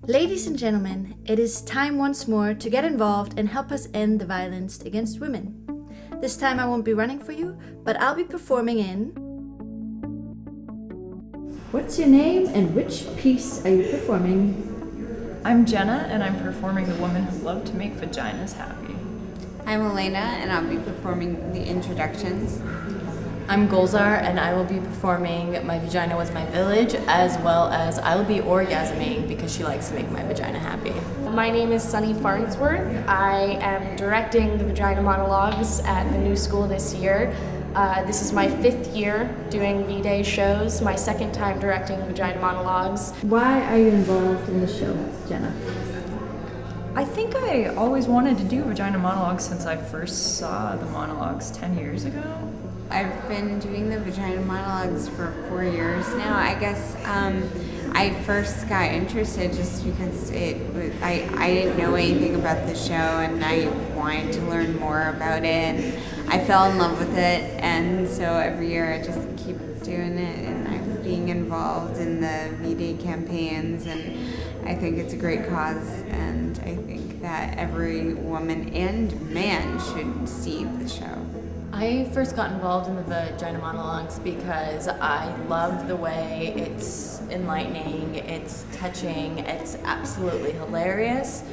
Ladies and gentlemen, it is time once more to get involved and help us end the violence against women. This time I won't be running for you, but I'll be performing in... What's your name and which piece are you performing? I'm Jenna and I'm performing The Woman Who Loved to Make Vaginas Happy. I'm Elena and I'll be performing the introductions. I'm Golzar and I will be performing My Vagina Was My Village, as well as I will be orgasming because she likes to make my vagina happy. My name is Sunny Farnsworth. I am directing the Vagina Monologues at the new school this year. This is my 5th year doing VDay shows, my 2nd time directing Vagina Monologues. Why are you involved in the show, Jenna? I think I always wanted to do Vagina Monologues since I first saw the monologues 10 years ago. I've been doing the Vagina Monologues for 4 years now. I guess I first got interested just because I didn't know anything about the show and I wanted to learn more about it. And I fell in love with it, and so every year I just keep doing it, and I'm being involved in the VDay campaigns, and I think it's a great cause, and I think that every woman and man should see the show. I first got involved in the Vagina Monologues because I love the way it's enlightening, it's touching, it's absolutely hilarious,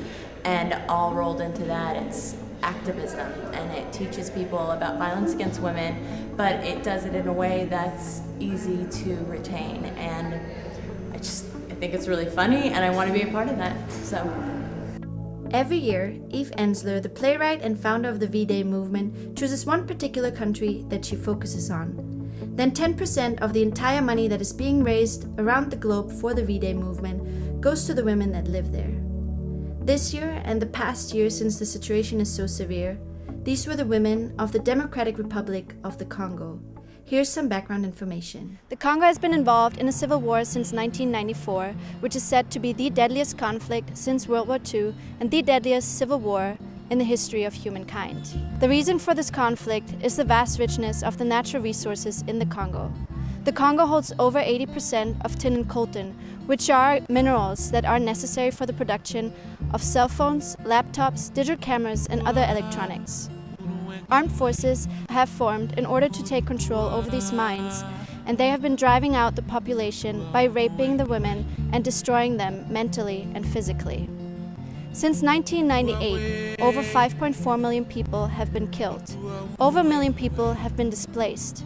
and all rolled into that, it's activism, and it teaches people about violence against women, but it does it in a way that's easy to retain, and I think it's really funny, and I want to be a part of that, so... Every year, Eve Ensler, the playwright and founder of the VDay movement, chooses one particular country that she focuses on. Then 10% of the entire money that is being raised around the globe for the VDay movement goes to the women that live there. This year, and the past year since the situation is so severe, these were the women of the Democratic Republic of the Congo. Here's some background information. The Congo has been involved in a civil war since 1994, which is said to be the deadliest conflict since World War II and the deadliest civil war in the history of humankind. The reason for this conflict is the vast richness of the natural resources in the Congo. The Congo holds over 80% of tin and coltan, which are minerals that are necessary for the production of cell phones, laptops, digital cameras, and other electronics. Armed forces have formed in order to take control over these mines, and they have been driving out the population by raping the women and destroying them mentally and physically. Since 1998, over 5.4 million people have been killed. Over 1 million people have been displaced.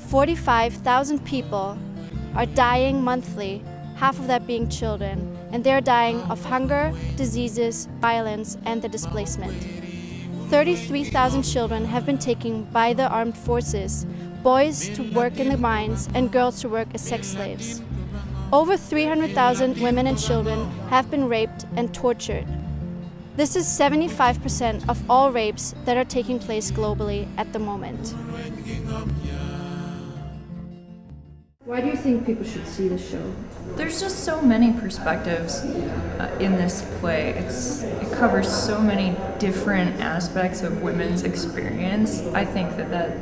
45,000 people are dying monthly, half of that being children, and they're dying of hunger, diseases, violence, and the displacement. 33,000 children have been taken by the armed forces, boys to work in the mines and girls to work as sex slaves. Over 300,000 women and children have been raped and tortured. This is 75% of all rapes that are taking place globally at the moment. Why do you think people should see the show? There's just so many perspectives in this play. It covers so many different aspects of women's experience. I think that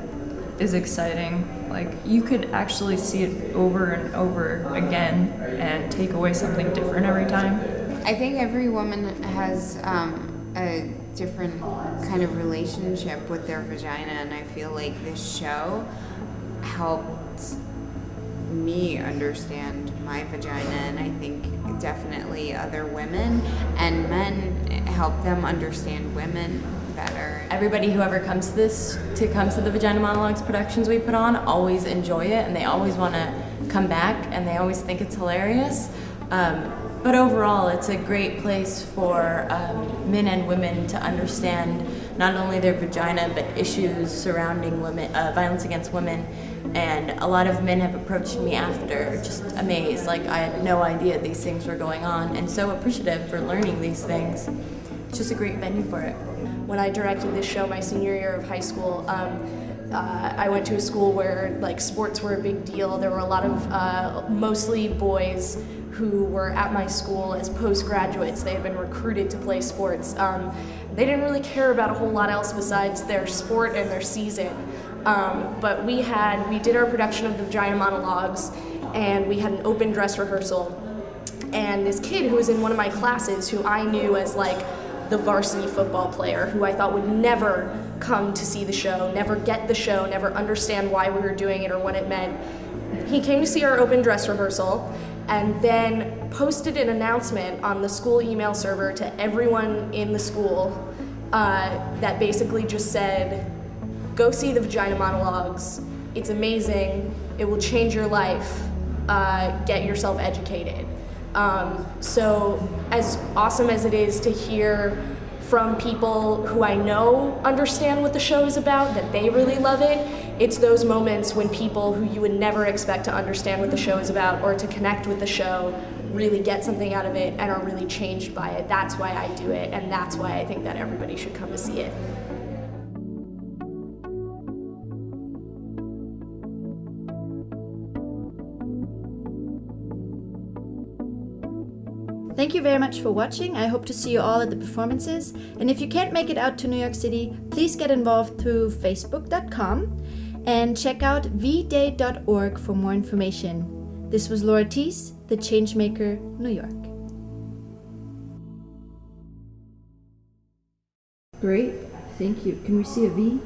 is exciting. Like, you could actually see it over and over again and take away something different every time. I think every woman has a different kind of relationship with their vagina, and I feel like this show helped me understand my vagina, and I think definitely other women and men help them understand women better. Everybody who ever comes to the Vagina Monologues productions we put on always enjoy it, and they always want to come back, and they always think it's hilarious. But overall, it's a great place for men and women to understand not only their vagina, but issues surrounding women, violence against women. And a lot of men have approached me after, just amazed, like I had no idea these things were going on, and so appreciative for learning these things. It's just a great venue for it. When I directed this show my senior year of high school, I went to a school where sports were a big deal. There were a lot of mostly boys who were at my school as postgraduates. They had been recruited to play sports. They didn't really care about a whole lot else besides their sport and their season. But we did our production of the Vagina Monologues, and we had an open dress rehearsal. and this kid who was in one of my classes who I knew as like the varsity football player who I thought would never come to see the show, never get the show, never understand why we were doing it or what it meant. He came to see our open dress rehearsal and then posted an announcement on the school email server to everyone in the school that basically just said, go see the Vagina Monologues. It's amazing. It will change your life. Get yourself educated. So as awesome as it is to hear from people who I know understand what the show is about, that they really love it, it's those moments when people who you would never expect to understand what the show is about or to connect with the show really get something out of it and are really changed by it. That's why I do it, and that's why I think that everybody should come to see it. Thank you very much for watching. I hope to see you all at the performances. And if you can't make it out to New York City, please get involved through facebook.com and check out VDay.org for more information. This was Laura Teese, The Changemaker, New York. Great, thank you. Can we see a V?